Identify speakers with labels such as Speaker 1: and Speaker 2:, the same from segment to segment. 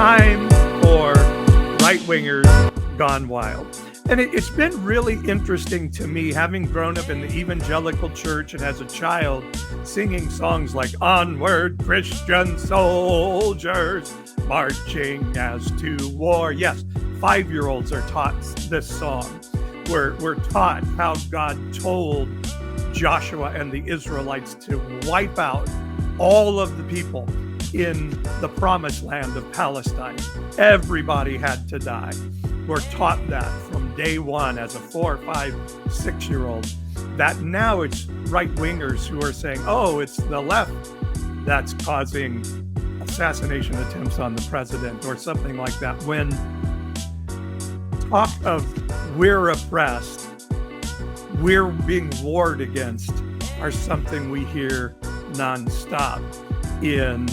Speaker 1: time for Rightwingers Gone Wild. And it's been really interesting to me, having grown up in the evangelical church and as a child, singing songs like "Onward, Christian Soldiers, Marching as to War." Yes, 5-year-olds are taught this song. We're taught how God told Joshua and the Israelites to wipe out all of the people in the promised land of Palestine. Everybody had to die. We're taught that from day one as a 4, 5, 6-year-old. That now it's right-wingers who are saying, oh, it's the left that's causing assassination attempts on the president or something like that. When talk of we're oppressed, we're being warred against are something we hear nonstop in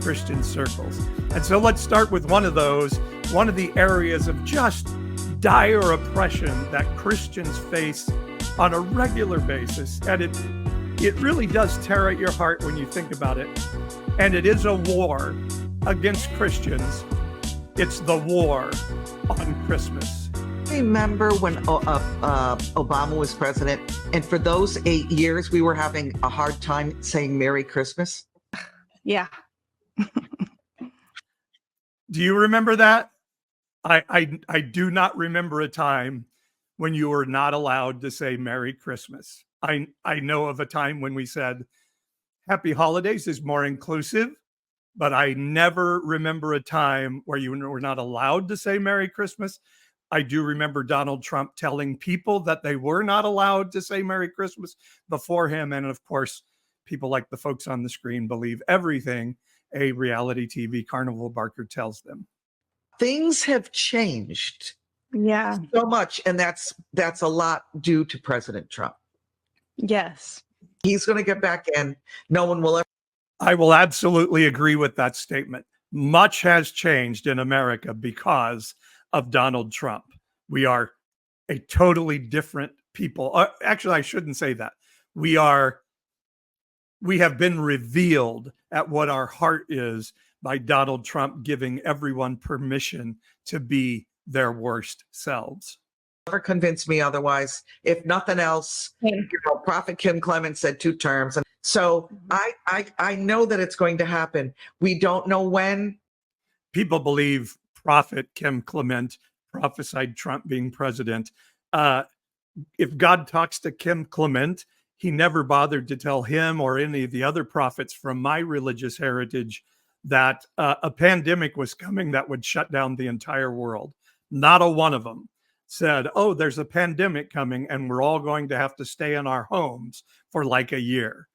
Speaker 1: Christian circles. And so let's start with one of those, one of the areas of just dire oppression that Christians face on a regular basis. And it really does tear at your heart when you think about it. And it is a war against Christians. It's the war on Christmas.
Speaker 2: Remember when Obama was president, and for those 8 years, we were having a hard time saying Merry Christmas?
Speaker 3: Yeah.
Speaker 1: Do you remember that? I do not remember a time when you were not allowed to say Merry Christmas. I know of a time when we said Happy Holidays is more inclusive, but I never remember a time where you were not allowed to say Merry Christmas. I do remember Donald Trump telling people that they were not allowed to say Merry Christmas before him. And of course, people like the folks on the screen believe everything a reality TV carnival barker tells them.
Speaker 2: Things have changed.
Speaker 3: Yeah.
Speaker 2: So much. And that's a lot due to President Trump.
Speaker 3: Yes.
Speaker 2: He's going to get back in. No one will ever.
Speaker 1: I will absolutely agree with that statement. Much has changed in America because of Donald Trump. We are a totally different people. Actually, I shouldn't say that. We have been revealed at what our heart is by Donald Trump giving everyone permission to be their worst selves.
Speaker 2: Never convince me otherwise. If nothing else, Prophet Kim Clement said 2 terms. And so I know that it's going to happen. We don't know when.
Speaker 1: People believe Prophet Kim Clement prophesied Trump being president. If God talks to Kim Clement, he never bothered to tell him or any of the other prophets from my religious heritage that a pandemic was coming that would shut down the entire world. Not a one of them said, oh, there's a pandemic coming and we're all going to have to stay in our homes for like a year.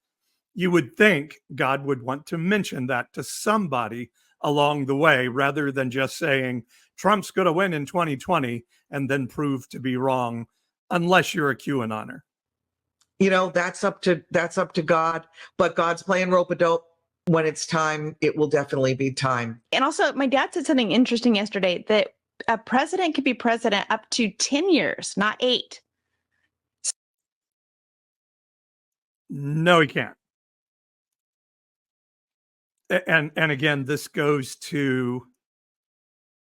Speaker 1: You would think God would want to mention that to somebody along the way rather than just saying Trump's going to win in 2020 and then prove to be wrong, unless you're a QAnoner.
Speaker 2: You know, that's up to God, but God's playing rope-a-dope. When it's time, it will definitely be time.
Speaker 3: And also, my dad said something interesting yesterday, that a president could be president up to 10 years, not 8.
Speaker 1: No, he can't. And again, this goes to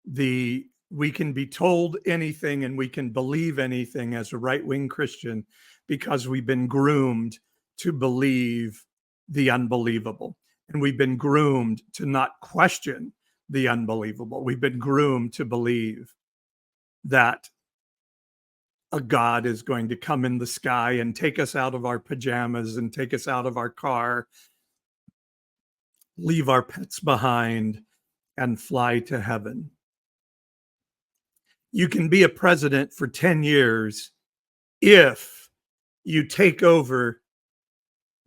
Speaker 1: we can be told anything and we can believe anything as a right-wing Christian because we've been groomed to believe the unbelievable. And we've been groomed to not question the unbelievable. We've been groomed to believe that a God is going to come in the sky and take us out of our pajamas and take us out of our car, leave our pets behind, and fly to heaven. You can be a president for 10 years if you take over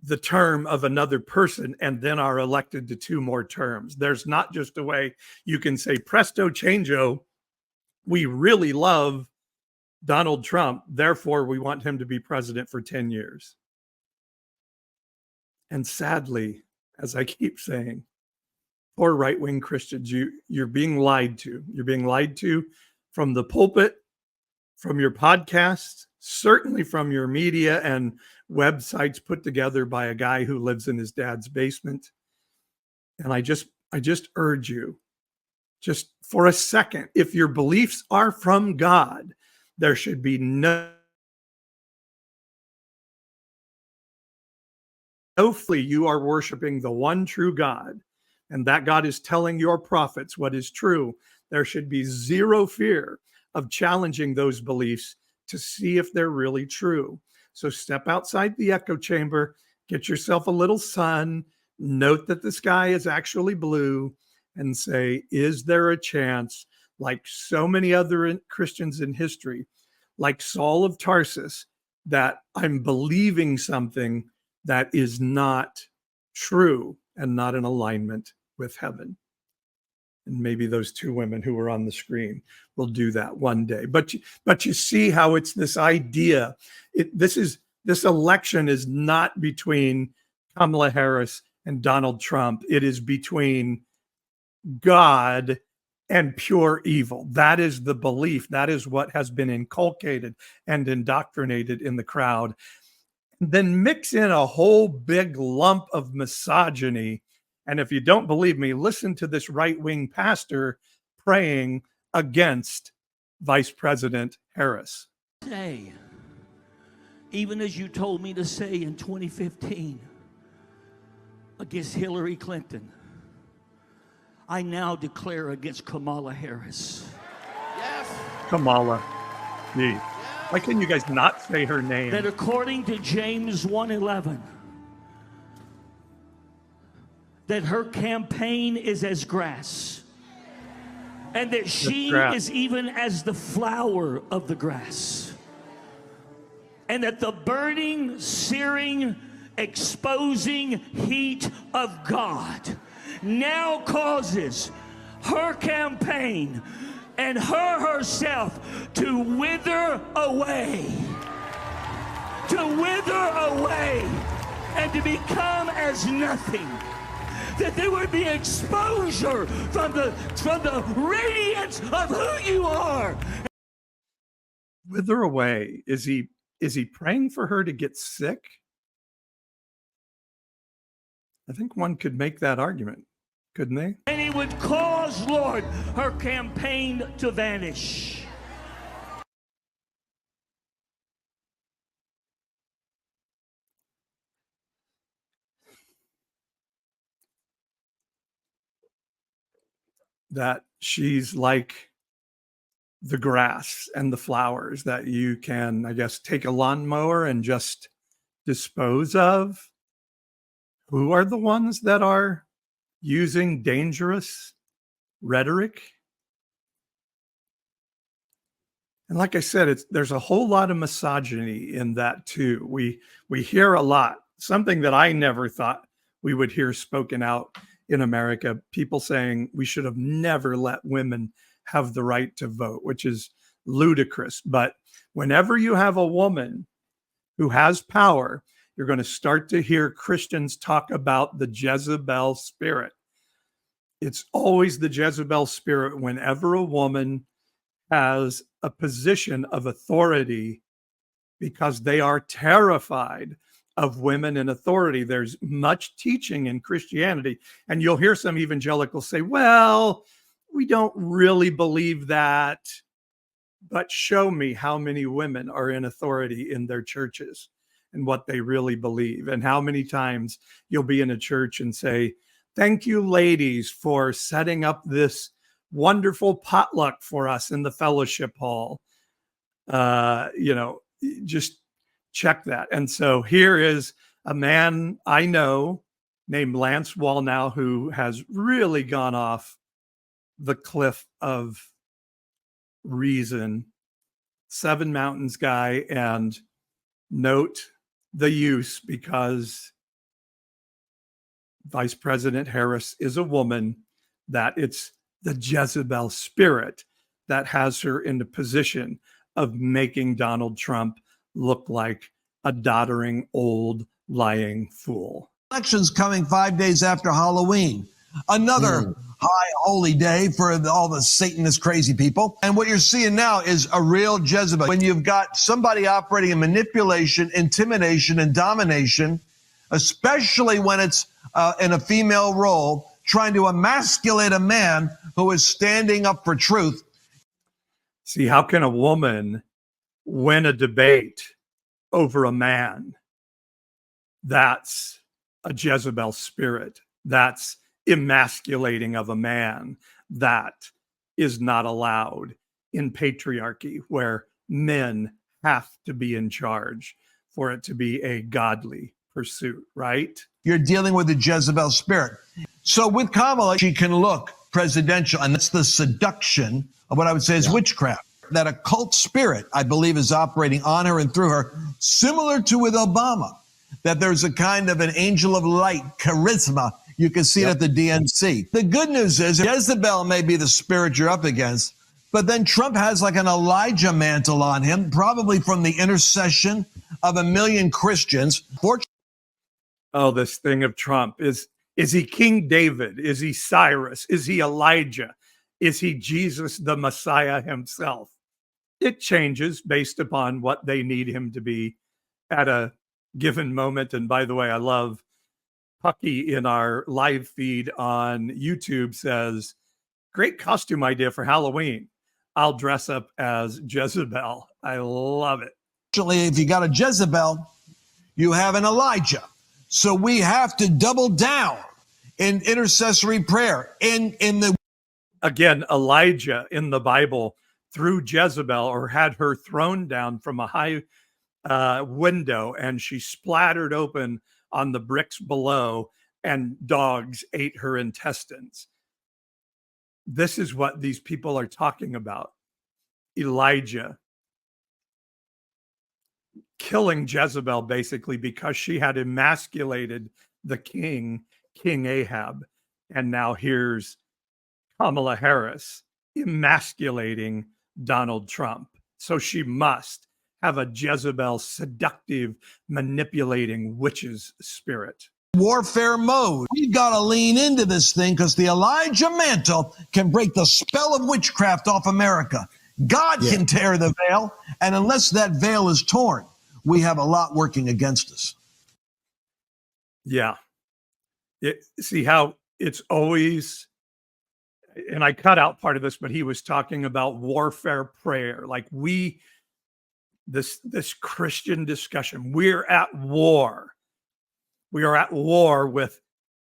Speaker 1: the term of another person and then are elected to 2 more terms. There's not just a way you can say, presto changeo, we really love Donald Trump, therefore we want him to be president for 10 years. And sadly, as I keep saying, poor right-wing Christians, you're being lied to. You're being lied to from the pulpit, from your podcast, certainly from your media and websites put together by a guy who lives in his dad's basement. And I just urge you just for a second, if your beliefs are from God, there should be no hopefully you are worshiping the one true God, and that God is telling your prophets what is true. There should be zero fear of challenging those beliefs to see if they're really true. So step outside the echo chamber, get yourself a little sun, note that the sky is actually blue, and say, is there a chance, like so many other Christians in history, like Saul of Tarsus, that I'm believing something that is not true and not in alignment with heaven? And maybe those two women who were on the screen will do that one day. But you see how it's this idea. This election is not between Kamala Harris and Donald Trump. It is between God and pure evil. That is the belief. That is what has been inculcated and indoctrinated in the crowd. Then mix in a whole big lump of misogyny. And if you don't believe me, listen to this right-wing pastor praying against Vice President Harris.
Speaker 4: Say, even as you told me to say in 2015 against Hillary Clinton, I now declare against Kamala Harris.
Speaker 5: Yes.
Speaker 1: Kamala. Gee. Why can you guys not say her name?
Speaker 4: That according to James 1:11, that her campaign is as grass, and that she is even as the flower of the grass, and that the burning, searing, exposing heat of God now causes her campaign and her herself to wither away, and to become as nothing. That there would be exposure from the radiance of who you are.
Speaker 1: Wither away. Is he praying for her to get sick? I think one could make that argument, couldn't they?
Speaker 4: And he would cause, Lord, her campaign to vanish.
Speaker 1: That she's like the grass and the flowers that you can, I guess, take a lawnmower and just dispose of. Who are the ones that are using dangerous rhetoric? And like I said, there's a whole lot of misogyny in that too. We hear a lot, something that I never thought we would hear spoken out in America, people saying we should have never let women have the right to vote, which is ludicrous. But whenever you have a woman who has power, you're going to start to hear Christians talk about the Jezebel Spirit. It's always the Jezebel Spirit whenever a woman has a position of authority, because they are terrified of women in authority. There's much teaching in Christianity, and you'll hear some evangelicals say, well, we don't really believe that, but show me how many women are in authority in their churches and what they really believe. And how many times you'll be in a church and say, thank you, ladies, for setting up this wonderful potluck for us in the fellowship hall. Just check that. And so here is a man I know named Lance Wallnow, who has really gone off the cliff of reason. Seven Mountains guy, and note the use, because Vice President Harris is a woman, that it's the Jezebel Spirit that has her in the position of making Donald Trump look like a doddering, old, lying fool.
Speaker 6: Elections coming 5 days after Halloween. Another high holy day for all the Satanist crazy people. And what you're seeing now is a real Jezebel. When you've got somebody operating in manipulation, intimidation, and domination, especially when it's in a female role, trying to emasculate a man who is standing up for truth.
Speaker 1: See, how can a woman win a debate over a man? That's a Jezebel spirit. That's emasculating of a man. That is not allowed in patriarchy, where men have to be in charge for it to be a godly pursuit, right?
Speaker 6: You're dealing with the Jezebel spirit. So with Kamala, she can look presidential, and that's the seduction of what I would say is witchcraft. That occult spirit, I believe, is operating on her and through her, similar to with Obama, that there's a kind of an angel of light, charisma. You can see it at the DNC. The good news is Jezebel may be the spirit you're up against, but then Trump has like an Elijah mantle on him, probably from the intercession of 1 million Christians.
Speaker 1: Oh, this thing of Trump. Is he King David? Is he Cyrus? Is he Elijah? Is he Jesus, the Messiah himself? It changes based upon what they need him to be at a given moment. And by the way, I love Pucky in our live feed on YouTube says, great costume idea for Halloween. I'll dress up as Jezebel. I love it.
Speaker 6: Actually, if you got a Jezebel, you have an Elijah. So we have to double down in intercessory prayer.
Speaker 1: Again, Elijah in the Bible threw Jezebel, or had her thrown down from a high window, and she splattered open on the bricks below, and dogs ate her intestines. This is what these people are talking about. Elijah killing Jezebel, basically, because she had emasculated the king, King Ahab. And now here's Kamala Harris emasculating Donald Trump. So she must have a Jezebel, seductive, manipulating witch's spirit.
Speaker 6: Warfare mode. We've got to lean into this thing, because the Elijah mantle can break the spell of witchcraft off America. God can tear the veil, and unless that veil is torn, we have a lot working against us.
Speaker 1: Yeah. See how it's always, and I cut out part of this, but he was talking about warfare prayer. Like this Christian discussion, we're at war. We are at war with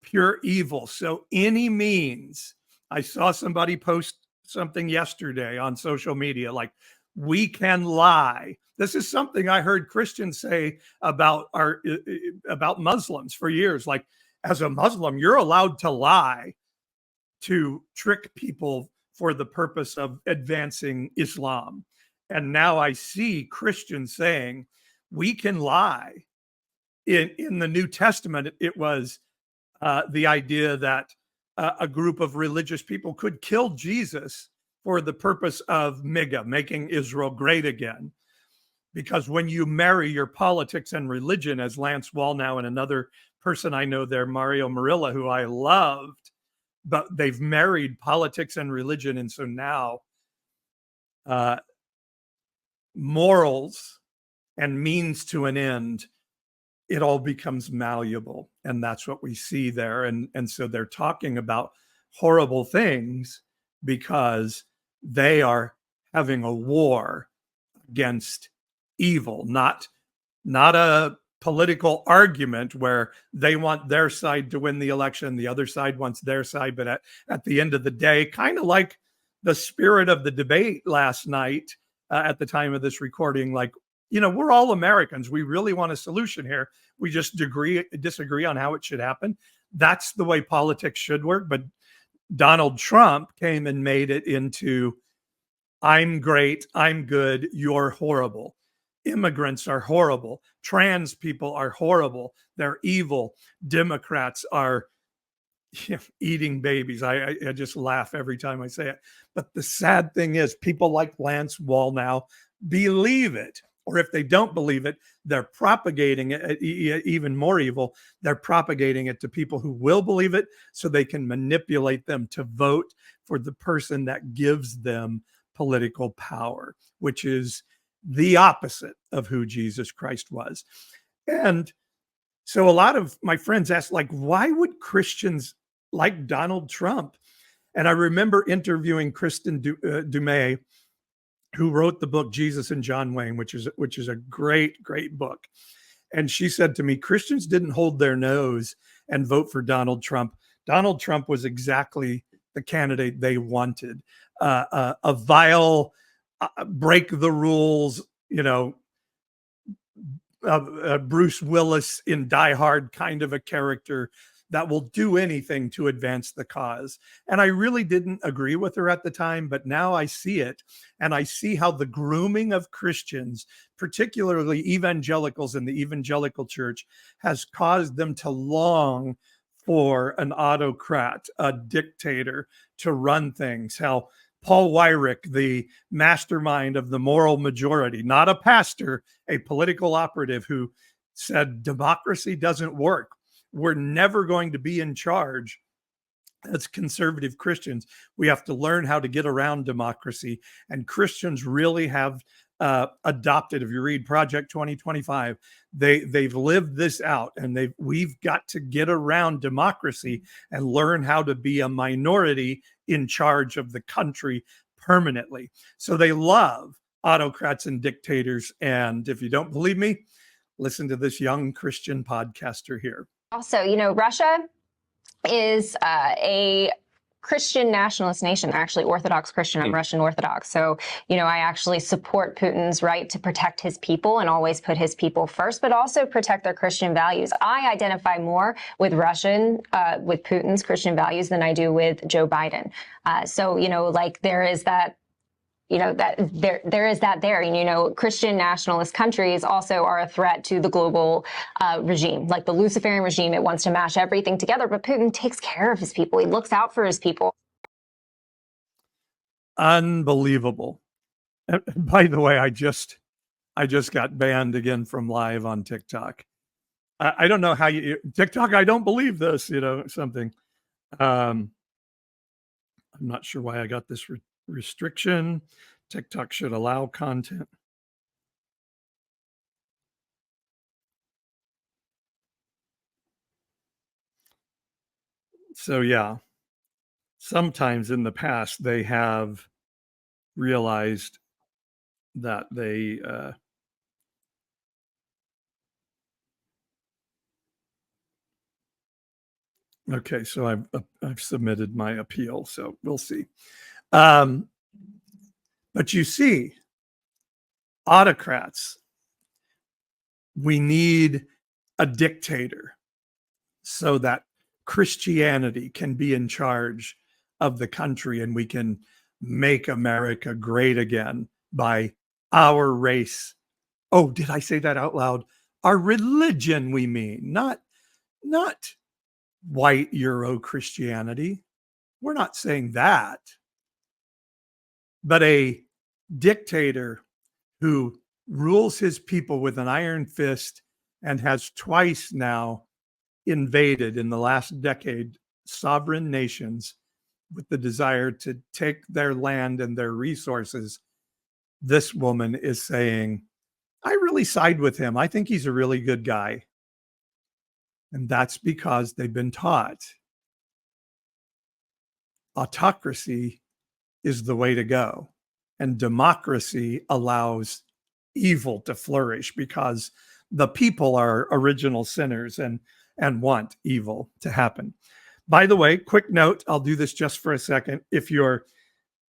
Speaker 1: pure evil. So any means, I saw somebody post something yesterday on social media, like, we can lie. This is something I heard Christians say about Muslims for years. Like, as a Muslim, you're allowed to lie to trick people for the purpose of advancing Islam. And now I see Christians saying we can lie. In the New Testament, it was the idea that a group of religious people could kill Jesus for the purpose of MIGA, making Israel great again. Because when you marry your politics and religion, as Lance Wallnow and another person I know there, Mario Murillo, who I loved, but they've married politics and religion. And so now morals and means to an end, it all becomes malleable. And that's what we see there. And so they're talking about horrible things because they are having a war against evil, not a political argument where they want their side to win the election, the other side wants their side. But at the end of the day, kind of like the spirit of the debate last night at the time of this recording, like, we're all Americans. We really want a solution here. We just disagree on how it should happen. That's the way politics should work. But Donald Trump came and made it into, I'm great, I'm good, you're horrible. Immigrants are horrible. Trans people are horrible. They're evil. Democrats are eating babies. I just laugh every time I say it. But the sad thing is, people like Lance Wallnow believe it. Or if they don't believe it, they're propagating it, even more evil. They're propagating it to people who will believe it so they can manipulate them to vote for the person that gives them political power, which is the opposite of who Jesus Christ was. And so a lot of my friends ask, like, why would Christians like Donald Trump. And I remember interviewing Kristen Dumais, who wrote the book Jesus and John Wayne, which is a great book. And she said to me, Christians didn't hold their nose and vote for Donald Trump. Donald Trump was exactly the candidate they wanted. A vile, break the rules, Bruce Willis in Die Hard kind of a character that will do anything to advance the cause. And I really didn't agree with her at the time, but now I see it. And I see how the grooming of Christians, particularly evangelicals in the evangelical church, has caused them to long for an autocrat, a dictator to run things. How Paul Weyrich, the mastermind of the moral majority, not a pastor, a political operative, who said democracy doesn't work. We're never going to be in charge. As conservative Christians, we have to learn how to get around democracy. And Christians really have adopted, if you read Project 2025, they've lived this out, and we've got to get around democracy and learn how to be a minority in charge of the country permanently. So they love autocrats and dictators. And if you don't believe me, listen to this young Christian podcaster here.
Speaker 5: Also, Russia is a Christian nationalist nation, actually Orthodox Christian. I'm Russian Orthodox. So, I actually support Putin's right to protect his people and always put his people first, but also protect their Christian values. I identify more with with Putin's Christian values than I do with Joe Biden. So, there is that. There is that there. Christian nationalist countries also are a threat to the global regime, like the Luciferian regime. It wants to mash everything together, but Putin takes care of his people. He looks out for his people.
Speaker 1: Unbelievable. And by the way, I just got banned again from live on TikTok. I don't know how TikTok, I don't believe this, something. I'm not sure why I got this restriction. TikTok should allow content. So yeah, sometimes in the past they have realized that they okay, so I've submitted my appeal, so we'll see. But you see, autocrats, we need a dictator so that Christianity can be in charge of the country and we can make America great again by our race. Oh, did I say that out loud? Our religion, we mean, not white Euro Christianity. We're not saying that. But a dictator who rules his people with an iron fist and has twice now invaded in the last decade sovereign nations with the desire to take their land and their resources. This woman is saying, I really side with him. I think he's a really good guy. And that's because they've been taught autocracy is the way to go. And democracy allows evil to flourish because the people are original sinners and want evil to happen. By the way, quick note, I'll do this just for a second. If you're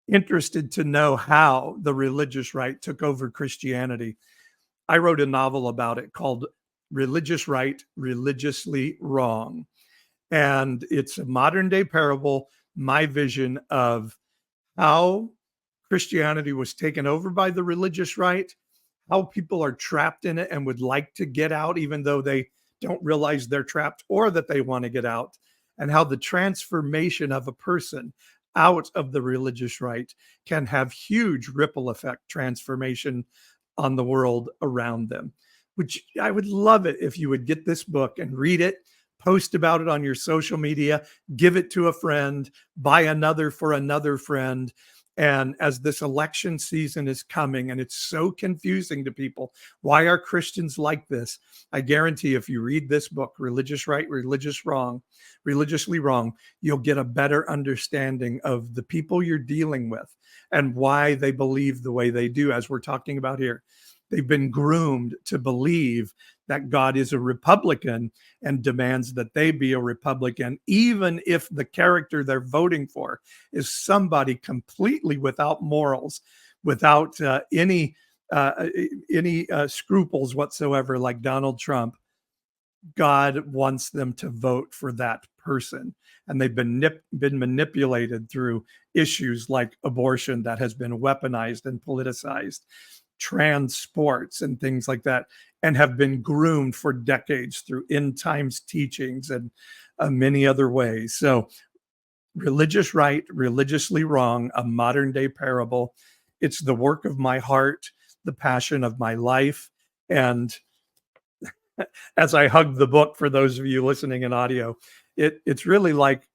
Speaker 1: interested to know how the religious right took over Christianity, I wrote a novel about it called Religious Right, Religiously Wrong. And it's a modern day parable, my vision of how Christianity was taken over by the religious right, how people are trapped in it and would like to get out, even though they don't realize they're trapped or that they want to get out, and how the transformation of a person out of the religious right can have huge ripple effect transformation on the world around them. Which I would love it if you would get this book and read it, post about it on your social media, give it to a friend, buy another for another friend. And as this election season is coming, and it's so confusing to people, why are Christians like this? I guarantee if you read this book, Religious Right, Religious Wrong, Religiously Wrong, you'll get a better understanding of the people you're dealing with and why they believe the way they do, as we're talking about here. They've been groomed to believe that God is a Republican and demands that they be a Republican, even if the character they're voting for is somebody completely without morals, without any scruples whatsoever, like Donald Trump. God wants them to vote for that person. And they've been manipulated through issues like abortion that has been weaponized and politicized, trans sports and things like that, and have been groomed for decades through end times teachings and many other ways. So Religious Right, Religiously Wrong, a modern day parable. It's the work of my heart, the passion of my life. And as I hug the book, for those of you listening in audio, it's really like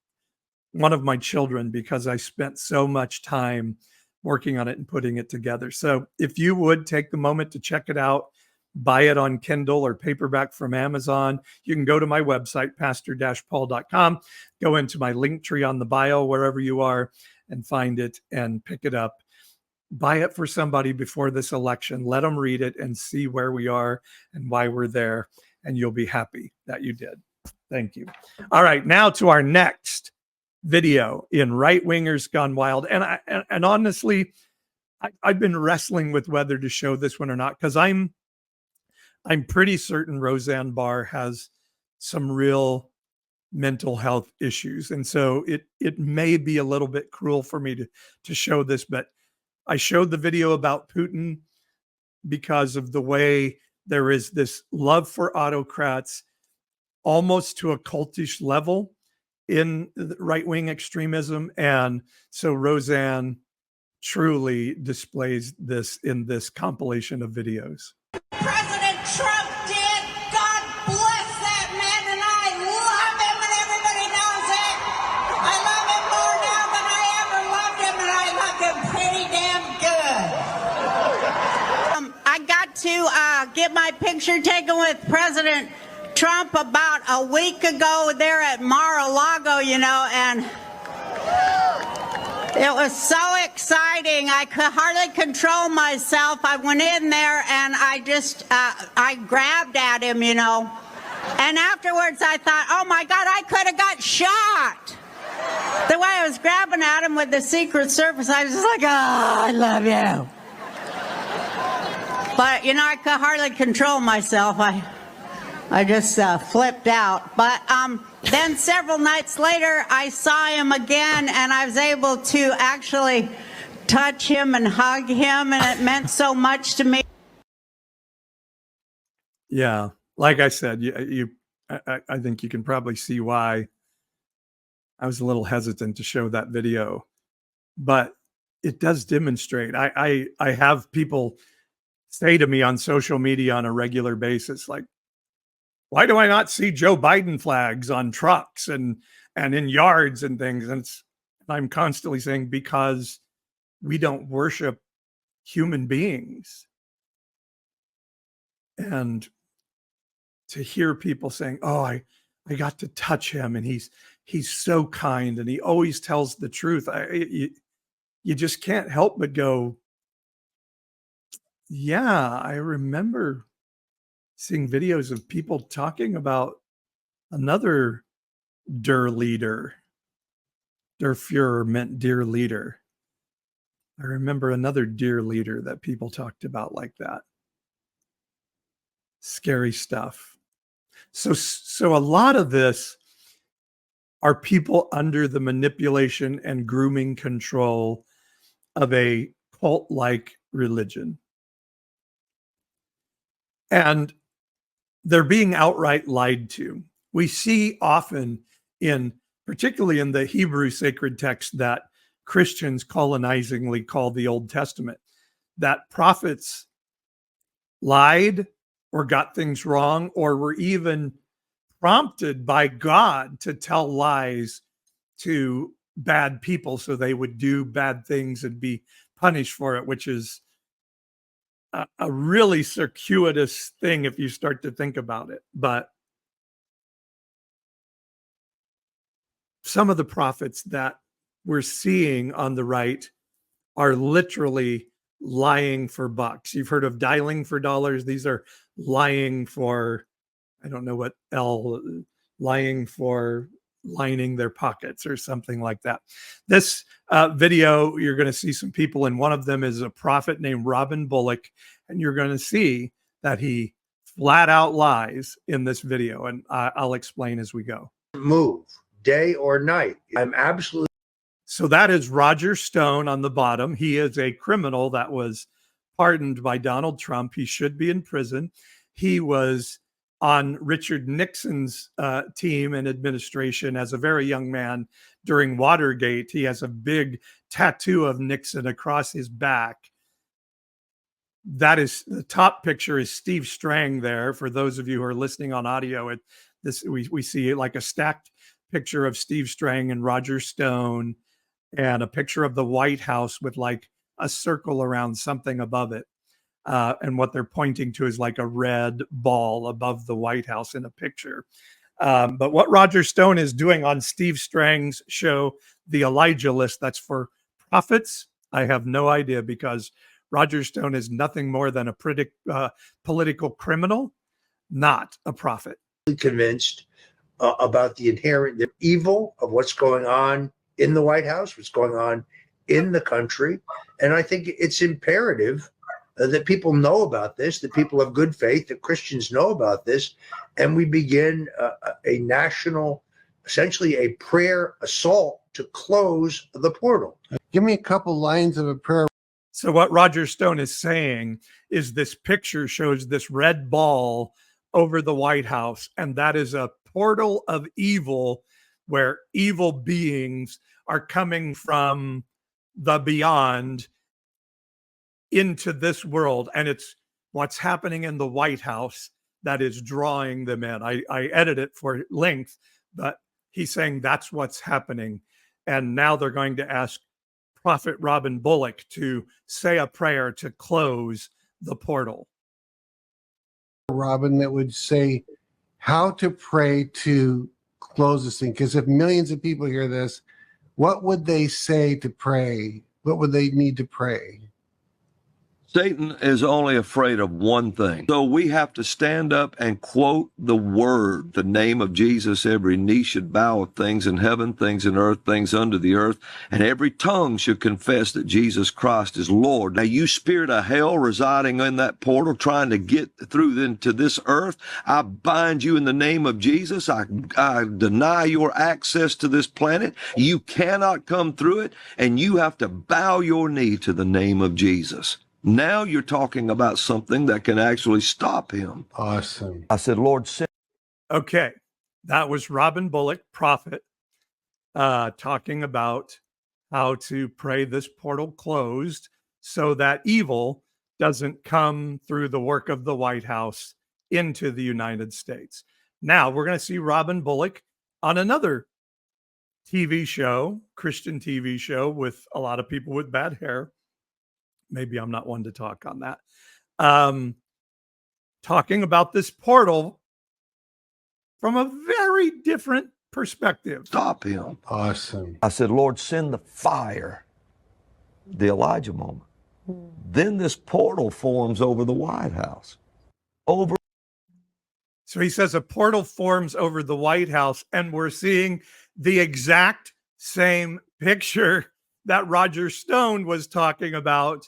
Speaker 1: one of my children, because I spent so much time working on it and putting it together. So if you would take the moment to check it out, buy it on Kindle or paperback from Amazon, you can go to my website, pastor-paul.com, go into my link tree on the bio, wherever you are, and find it and pick it up. Buy it for somebody before this election. Let them read it and see where we are and why we're there, and you'll be happy that you did. Thank you. All right, now to our next video in Rightwingers Gone Wild. And honestly, I've been wrestling with whether to show this one or not, because I'm pretty certain Roseanne Barr has some real mental health issues. And so it may be a little bit cruel for me to show this, but I showed the video about Putin because of the way there is this love for autocrats, almost to a cultish level in right-wing extremism. And so Roseanne truly displays this in this compilation of videos.
Speaker 7: President Trump did. God bless that man, and I love him, and everybody knows it. I love him more now than I ever loved him, and I love him pretty damn good. I got to get my picture taken with President Trump about a week ago there at Mar-a-Lago, and it was so exciting. I could hardly control myself. I went in there and I grabbed at him, And afterwards I thought, oh my God, I could have got shot. The way I was grabbing at him with the Secret Service, I was just like, oh, I love you. But, I could hardly control myself. I just flipped out. But then several nights later, I saw him again, and I was able to actually touch him and hug him, and it meant so much to me.
Speaker 1: Yeah, like I said, I think you can probably see why I was a little hesitant to show that video, but it does demonstrate. I have people say to me on social media on a regular basis, like, why do I not see Joe Biden flags on trucks and in yards and things? And I'm constantly saying, because we don't worship human beings. And to hear people saying, oh, I got to touch him, and he's so kind, and he always tells the truth. You just can't help but go, yeah, I remember seeing videos of people talking about another Der leader. Der Fuhrer meant dear leader. I remember another dear leader that people talked about like that. Scary stuff. So a lot of this are people under the manipulation and grooming control of a cult-like religion. And they're being outright lied to. We see often particularly in the Hebrew sacred text that Christians colonizingly call the Old Testament, that prophets lied or got things wrong or were even prompted by God to tell lies to bad people so they would do bad things and be punished for it, which is a really circuitous thing if you start to think about it. But some of the prophets that we're seeing on the right are literally lying for bucks. You've heard of dialing for dollars. These are lying for, I don't know what lying for lining their pockets or something like that. This video, you're going to see some people, and one of them is a prophet named Robin Bullock, and you're going to see that he flat out lies in this video, and I'll explain as we go.
Speaker 8: Move day or night. I'm absolutely.
Speaker 1: So that is Roger Stone on the bottom. He is a criminal that was pardoned by Donald Trump. He should be in prison. He was on Richard Nixon's team and administration as a very young man during Watergate. He has a big tattoo of Nixon across his back. That is, the top picture is Steve Strang there. For those of you who are listening on audio, we see like a stacked picture of Steve Strang and Roger Stone, and a picture of the White House with like a circle around something above it. And what they're pointing to is like a red ball above the White House in a picture. But what Roger Stone is doing on Steve Strang's show, The Elijah List, that's for prophets, I have no idea, because Roger Stone is nothing more than a political criminal, not a prophet.
Speaker 8: Convinced about the inherent evil of what's going on in the White House, what's going on in the country. And I think it's imperative that people know about this, that people of good faith, that Christians know about this, and we begin a national, essentially a prayer assault to close the portal.
Speaker 9: Give me a couple lines of a prayer.
Speaker 1: So what Roger Stone is saying is this picture shows this red ball over the White House, and that is a portal of evil where evil beings are coming from the beyond into this world, and it's what's happening in the White House that is drawing them in. I edit it for length, but he's saying that's what's happening. And now they're going to ask Prophet Robin Bullock to say a prayer to close the portal.
Speaker 9: Robin, that would say how to pray to close this thing. Because if millions of people hear this, what would they say to pray? What would they need to pray?
Speaker 10: Satan is only afraid of one thing. So we have to stand up and quote the word, the name of Jesus. Every knee should bow of things in heaven, things in earth, things under the earth, and every tongue should confess that Jesus Christ is Lord. Now, you spirit of hell residing in that portal, trying to get through into this earth, I bind you in the name of Jesus. I deny your access to this planet. You cannot come through it, and you have to bow your knee to the name of Jesus. Now you're talking about something that can actually stop him.
Speaker 9: Awesome.
Speaker 10: I said, Lord, send.
Speaker 1: Okay, that was Robin Bullock, prophet, talking about how to pray this portal closed so that evil doesn't come through the work of the White House into the United States. Now we're going to see Robin Bullock on another TV show, Christian TV show, with a lot of people with bad hair. Maybe I'm not one to talk on that. Talking about this portal from a very different perspective.
Speaker 10: Stop him.
Speaker 9: Awesome.
Speaker 10: I said, Lord, send the fire. The Elijah moment. Then this portal forms over the White House.
Speaker 1: So he says a portal forms over the White House, and we're seeing the exact same picture that Roger Stone was talking about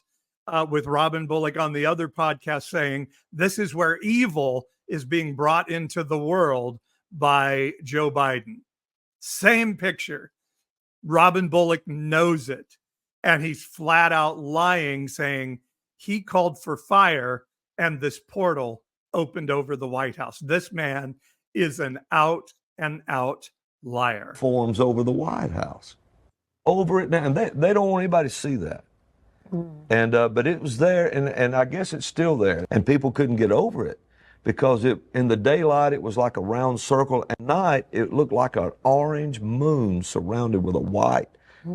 Speaker 1: with Robin Bullock on the other podcast, saying this is where evil is being brought into the world by Joe Biden. Same picture. Robin Bullock knows it, and he's flat out lying, saying he called for fire and this portal opened over the White House. This man is an out and out liar.
Speaker 10: Forms over the White House. Over it now, and they don't want anybody to see that. And but it was there, and I guess it's still there, and people couldn't get over it because in the daylight it was like a round circle. At night it looked like an orange moon surrounded with a white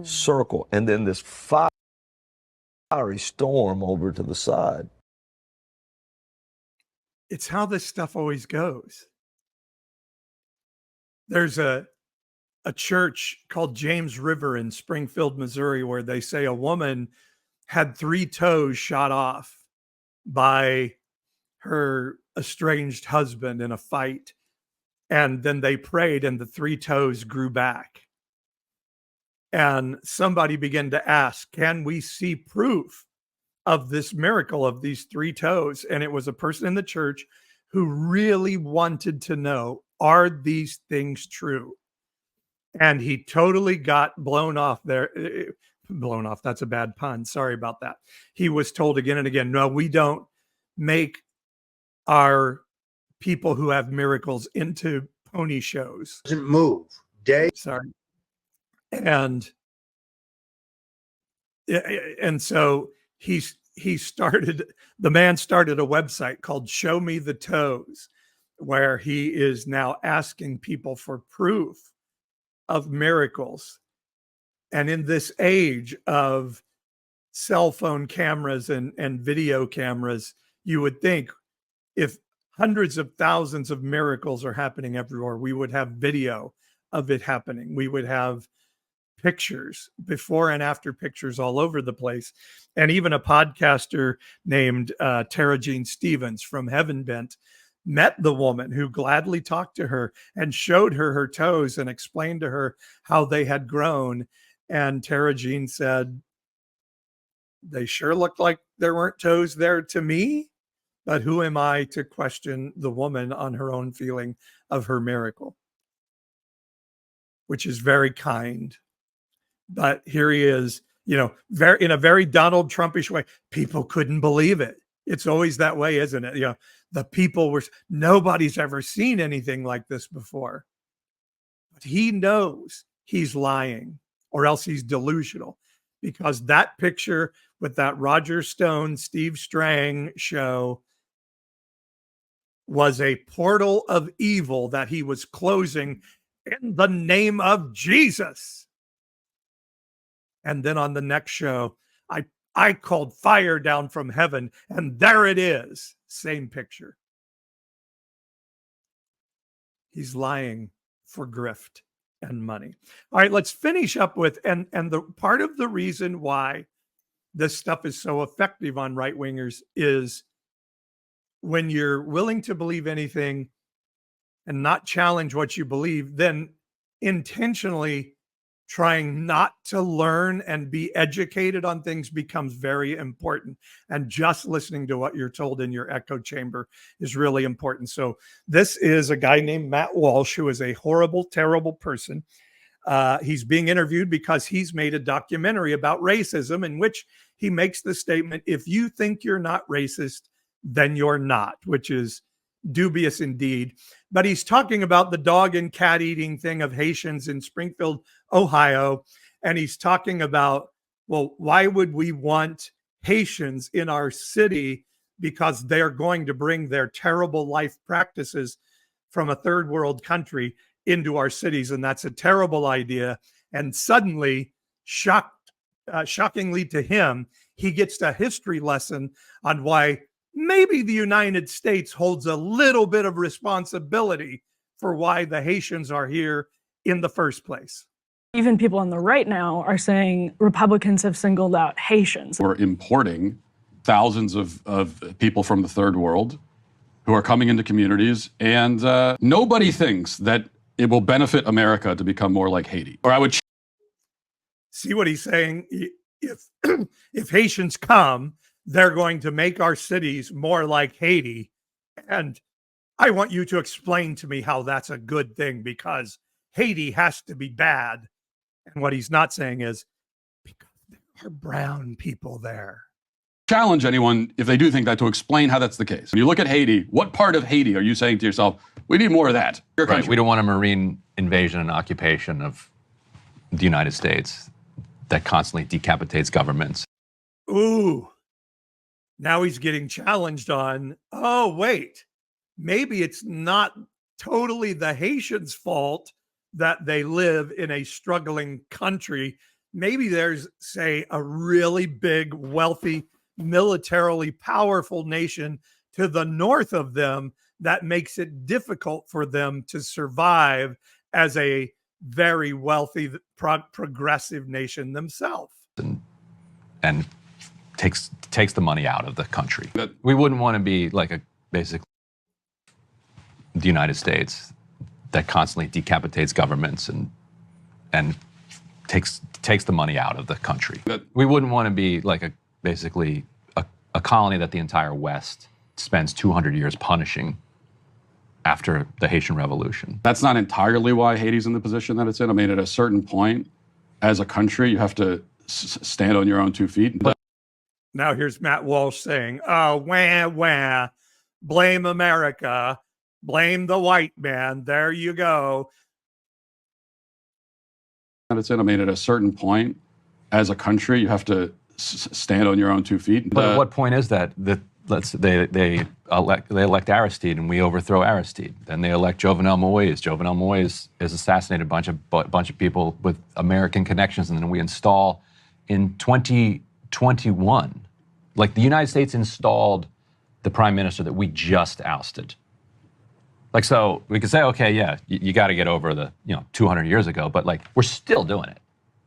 Speaker 10: circle, and then this fiery storm over to the side.
Speaker 1: It's how this stuff always goes. There's a church called James River in Springfield, Missouri, where they say a woman had 3 toes shot off by her estranged husband in a fight. And then they prayed and the 3 toes grew back. And somebody began to ask, can we see proof of this miracle of these 3 toes? And it was a person in the church who really wanted to know, are these things true? And he totally got blown off there. Blown off, that's a bad pun. Sorry about that. He was told again and again, no, we don't make our people who have miracles into pony shows.
Speaker 8: Doesn't move.
Speaker 1: Sorry. And so the man started a website called Show Me the Toes, where he is now asking people for proof of miracles. And in this age of cell phone cameras and video cameras, you would think if hundreds of thousands of miracles are happening everywhere, we would have video of it happening. We would have pictures, before and after pictures all over the place. And even a podcaster named Tara Jean Stevens from Heaven Bent met the woman who gladly talked to her and showed her her toes and explained to her how they had grown. And Tara Jean said, they sure looked like there weren't toes there to me, but who am I to question the woman on her own feeling of her miracle? Which is very kind. But here he is, in a very Donald Trumpish way. People couldn't believe it. It's always that way, isn't it? The people nobody's ever seen anything like this before. But he knows he's lying, or else he's delusional, because that picture with that Roger Stone, Steve Strang show was a portal of evil that he was closing in the name of Jesus. And then on the next show, I called fire down from heaven, and there it is. Same picture. He's lying for grift and money. All right, let's finish up with, and the part of the reason why this stuff is so effective on right-wingers is when you're willing to believe anything and not challenge what you believe, then intentionally trying not to learn and be educated on things becomes very important. And just listening to what you're told in your echo chamber is really important. So this is a guy named Matt Walsh, who is a horrible, terrible person. He's being interviewed because he's made a documentary about racism in which he makes the statement, if you think you're not racist, then you're not, which is dubious indeed. But he's talking about the dog and cat eating thing of Haitians in Springfield, Ohio. And he's talking about, well, why would we want Haitians in our city? Because they're going to bring their terrible life practices from a third world country into our cities. And that's a terrible idea. And suddenly, shockingly to him, he gets a history lesson on why maybe the United States holds a little bit of responsibility for why the Haitians are here in the first place.
Speaker 11: Even people on the right now are saying Republicans have singled out Haitians.
Speaker 12: We're importing thousands of people from the third world who are coming into communities, and nobody thinks that it will benefit America to become more like Haiti. Or I would
Speaker 1: see what he's saying. If Haitians come, they're going to make our cities more like Haiti. And I want you to explain to me how that's a good thing, because Haiti has to be bad. And what he's not saying is, because there are brown people there.
Speaker 12: challenge anyone, if they do think that, to explain how that's the case. When you look at Haiti, what part of Haiti are you saying to yourself, we need more of that?
Speaker 13: Right. We don't want a marine invasion and occupation of the United States that constantly decapitates governments.
Speaker 1: Ooh. Now he's getting challenged on, oh, wait, maybe it's not totally the Haitians' fault that they live in a struggling country. Maybe there's, say, a really big, wealthy, militarily powerful nation to the north of them that makes it difficult for them to survive as a very wealthy, progressive nation themselves.
Speaker 13: And takes the money out of the country. We wouldn't want to be like basically the United States that constantly decapitates governments and takes the money out of the country. We wouldn't want to be like basically a colony that the entire West spends 200 years punishing after the Haitian Revolution.
Speaker 12: That's not entirely why Haiti's in the position that it's in. I mean, at a certain point, as a country, you have to stand on your own 2 feet.
Speaker 1: Now here's Matt Walsh saying, oh, wah, wah, blame America, blame the white man. There you go.
Speaker 12: It's in. I mean, at a certain point, as a country, you have to stand on your own 2 feet.
Speaker 13: But at what point is that? They elect Aristide, and we overthrow Aristide. Then they elect Jovenel Moïse. Jovenel Moïse is assassinated a bunch of people with American connections, and then we install in 2021. Like the United States installed the prime minister that we just ousted. Like, so we could say, okay, yeah, you got to get over the 200 years ago, but like we're still doing it.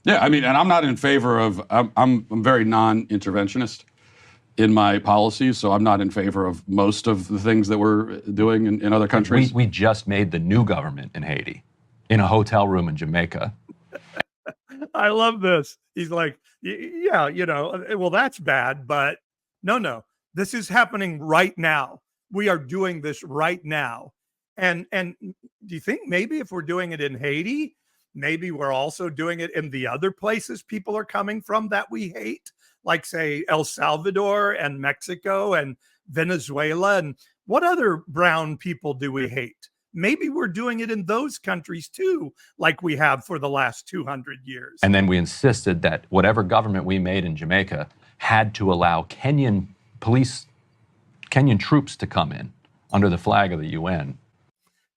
Speaker 12: Yeah, I mean, and I'm not in favor of. I'm very non-interventionist in my policies, so I'm not in favor of most of the things that we're doing in other countries.
Speaker 13: We just made the new government in Haiti in a hotel room in Jamaica.
Speaker 1: I love this. He's like, yeah, well, that's bad, but no, this is happening right now. We are doing this right now. And do you think maybe if we're doing it in Haiti, maybe we're also doing it in the other places people are coming from that we hate, like, say, El Salvador and Mexico and Venezuela? And what other brown people do we hate? Maybe we're doing it in those countries too, like we have for the last 200 years.
Speaker 13: And then we insisted that whatever government we made in Jamaica had to allow Kenyan troops to come in under the flag of the UN.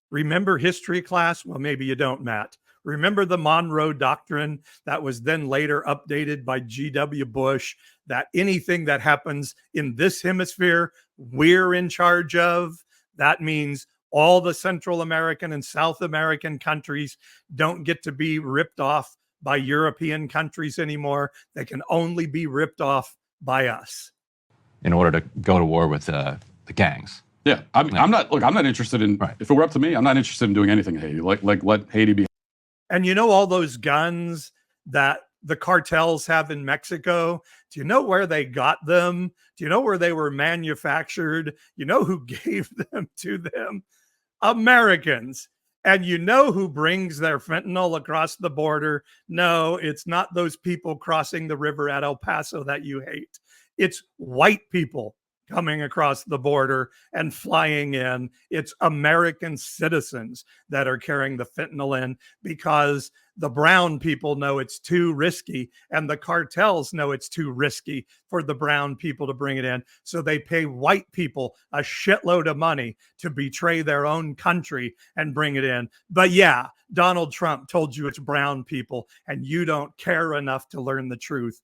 Speaker 1: Remember history class? Well, maybe you don't, Matt. Remember the Monroe Doctrine that was then later updated by G.W. Bush, that anything that happens in this hemisphere, we're in charge of. That means all the Central American and South American countries don't get to be ripped off by European countries anymore. They can only be ripped off by us.
Speaker 13: In order to go to war with the gangs.
Speaker 12: Yeah, I'm not interested in, if it were up to me, I'm not interested in doing anything in Haiti. Like let Haiti be.
Speaker 1: And all those guns that the cartels have in Mexico, do you know where they got them? Do you know where they were manufactured? You know who gave them to them? Americans. And you know who brings their fentanyl across the border? No, it's not those people crossing the river at El Paso that you hate. It's white people coming across the border and flying in. It's American citizens that are carrying the fentanyl in because the brown people know it's too risky and the cartels know it's too risky for the brown people to bring it in. So they pay white people a shitload of money to betray their own country and bring it in. But yeah, Donald Trump told you it's brown people and you don't care enough to learn the truth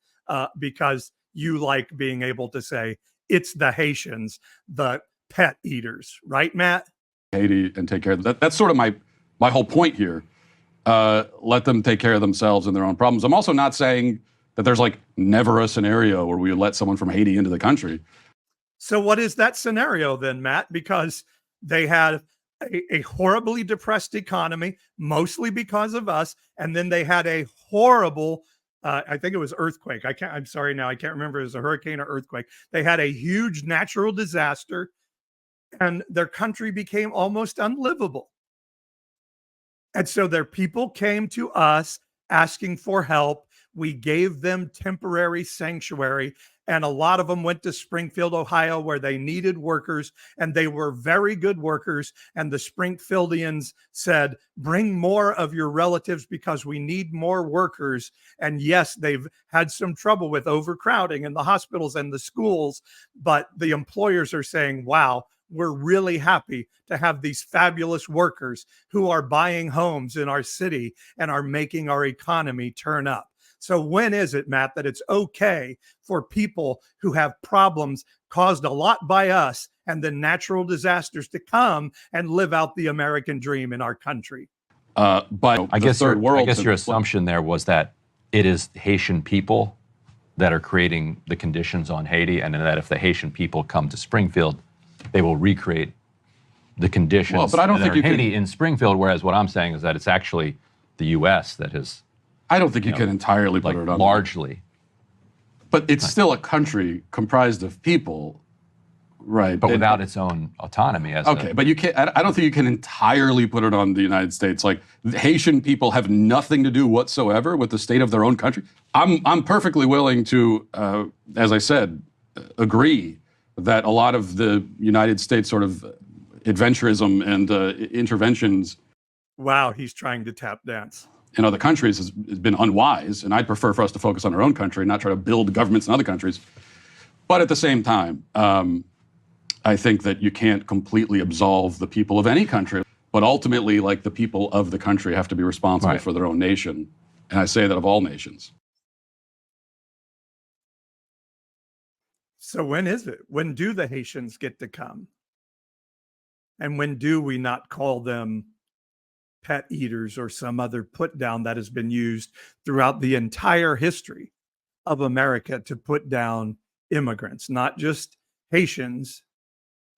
Speaker 1: because you like being able to say, it's the Haitians, the pet eaters, right, Matt?
Speaker 12: Haiti and take care of that. That's sort of my whole point here. Let them take care of themselves and their own problems. I'm also not saying that there's like never a scenario where we would let someone from Haiti into the country.
Speaker 1: So what is that scenario then, Matt? Because they had a horribly depressed economy, mostly because of us, and then they had a horrible I think it was earthquake. I'm sorry now. I can't remember if it was a hurricane or earthquake. They had a huge natural disaster and their country became almost unlivable. And so their people came to us asking for help. We gave them temporary sanctuary, and a lot of them went to Springfield, Ohio, where they needed workers, and they were very good workers. And the Springfieldians said, bring more of your relatives because we need more workers. And yes, they've had some trouble with overcrowding in the hospitals and the schools, but the employers are saying, wow, we're really happy to have these fabulous workers who are buying homes in our city and are making our economy turn up. So when is it, Matt, that it's okay for people who have problems caused a lot by us and the natural disasters to come and live out the American dream in our country?
Speaker 13: But I guess your assumption there was that it is Haitian people that are creating the conditions on Haiti, and that if the Haitian people come to Springfield, they will recreate the conditions
Speaker 12: well, but I don't think you
Speaker 13: Haiti in Springfield. Whereas what I'm saying is that it's actually the U.S. that has.
Speaker 12: I don't think you can entirely put it on
Speaker 13: largely.
Speaker 12: But it's still a country comprised of people, right?
Speaker 13: But without its own autonomy.
Speaker 12: But you can't. I don't think you can entirely put it on the United States. Like, the Haitian people have nothing to do whatsoever with the state of their own country. I'm perfectly willing to, as I said, agree that a lot of the United States sort of adventurism and interventions.
Speaker 1: Wow, he's trying to tap dance.
Speaker 12: In other countries has been unwise, and I'd prefer for us to focus on our own country, not try to build governments in other countries. But at the same time, I think that you can't completely absolve the people of any country, but ultimately, like, the people of the country have to be responsible for their own nation, and I say that of all nations.
Speaker 1: So when is it? When do the Haitians get to come? And when do we not call them pet eaters or some other put down that has been used throughout the entire history of America to put down immigrants, not just Haitians,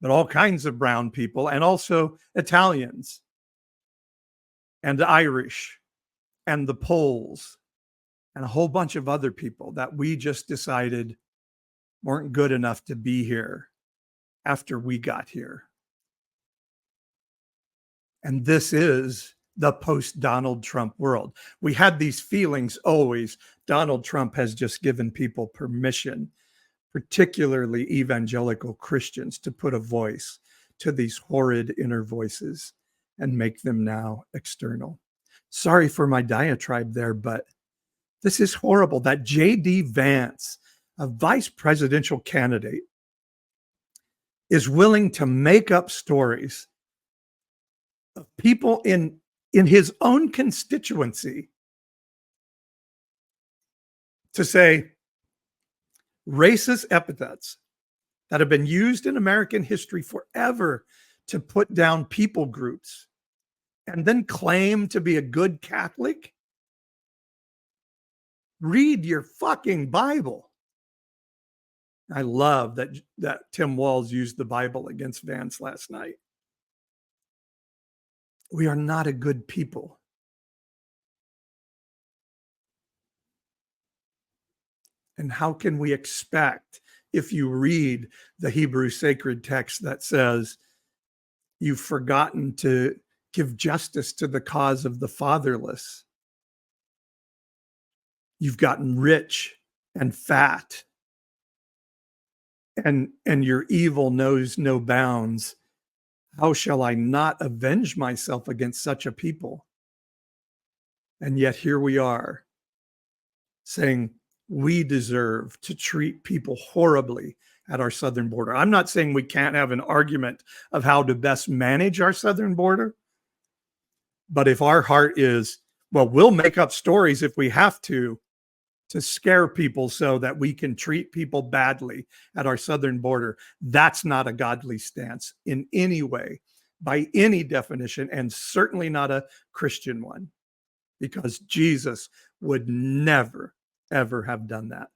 Speaker 1: but all kinds of brown people, and also Italians and the Irish and the Poles and a whole bunch of other people that we just decided weren't good enough to be here after we got here. And this is the post-Donald Trump world. We had these feelings always. Donald Trump has just given people permission, particularly evangelical Christians, to put a voice to these horrid inner voices and make them now external. Sorry for my diatribe there, but this is horrible. That J.D. Vance, a vice presidential candidate, is willing to make up stories of people in his own constituency to say racist epithets that have been used in American history forever to put down people groups, and then claim to be a good Catholic. Read your fucking Bible. I love that Tim Walz used the Bible against Vance last night. We are not a good people. And how can we expect, if you read the Hebrew sacred text that says you've forgotten to give justice to the cause of the fatherless, you've gotten rich and fat, and your evil knows no bounds, how shall I not avenge myself against such a people? And yet here we are saying we deserve to treat people horribly at our southern border. I'm not saying we can't have an argument of how to best manage our southern border, but if our heart is, well, we'll make up stories if we have to scare people so that we can treat people badly at our southern border, that's not a godly stance in any way, by any definition, and certainly not a Christian one, because Jesus would never, ever have done that.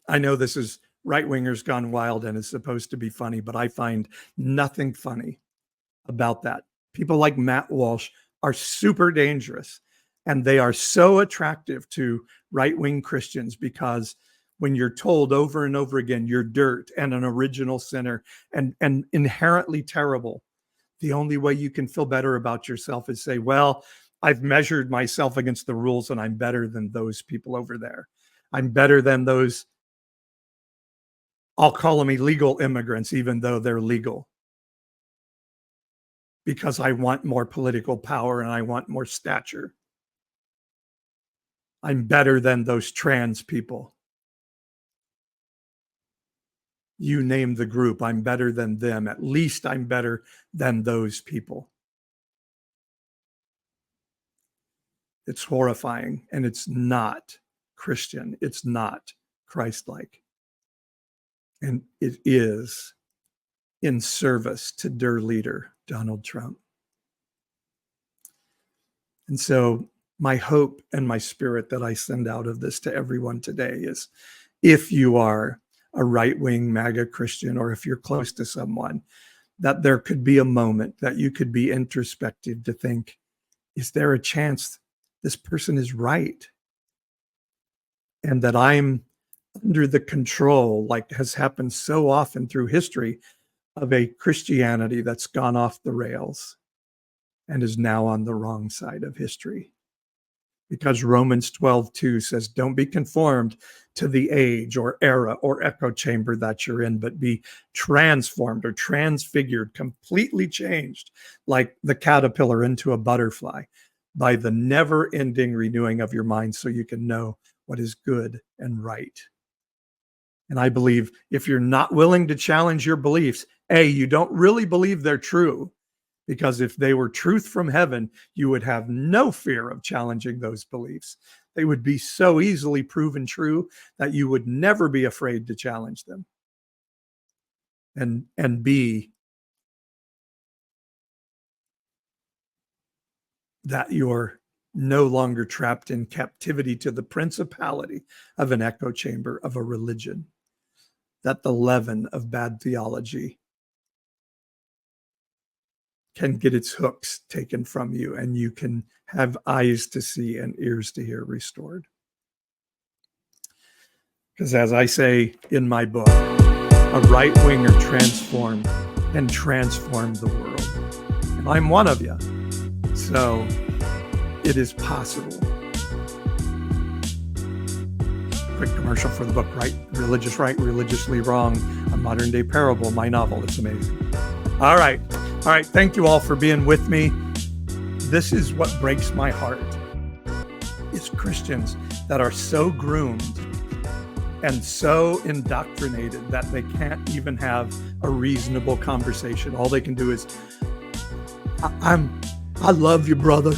Speaker 1: I know this is Rightwingers Gone Wild and is supposed to be funny, but I find nothing funny about that. People like Matt Walsh are super dangerous, and they are so attractive to right-wing Christians because when you're told over and over again you're dirt and an original sinner and inherently terrible, the only way you can feel better about yourself is say, well, I've measured myself against the rules and I'm better than those people over there. I'm better than those, I'll call them illegal immigrants, even though they're legal. Because I want more political power and I want more stature. I'm better than those trans people. You name the group, I'm better than them. At least I'm better than those people. It's horrifying, and it's not Christian. It's not Christ-like. And it is in service to their leader, Donald Trump. And so my hope and my spirit that I send out of this to everyone today is, if you are a right-wing MAGA Christian, or if you're close to someone, that there could be a moment that you could be introspective to think, is there a chance this person is right? And that I'm under the control, like has happened so often through history, of a Christianity that's gone off the rails and is now on the wrong side of history. Because Romans 12:2 says, don't be conformed to the age or era or echo chamber that you're in, but be transformed or transfigured, completely changed, like the caterpillar into a butterfly, by the never-ending renewing of your mind, so you can know what is good and right. And I believe if you're not willing to challenge your beliefs, you don't really believe they're true, because if they were truth from heaven, you would have no fear of challenging those beliefs. They would be so easily proven true that you would never be afraid to challenge them. And B, that you're no longer trapped in captivity to the principality of an echo chamber of a religion, that the leaven of bad theology can get its hooks taken from you, and you can have eyes to see and ears to hear restored. Because as I say in my book, a right-winger transformed and transformed the world. And I'm one of you. So it is possible. Quick commercial for the book, Right, Religiously Wrong, a modern day parable, my novel. It's amazing. All right. Thank you all for being with me. This is what breaks my heart, is Christians that are so groomed and so indoctrinated that they can't even have a reasonable conversation. All they can do is, I love you, brother.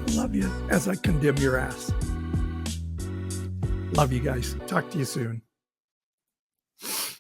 Speaker 1: I love you, as I condemn your ass. Love you guys. Talk to you soon.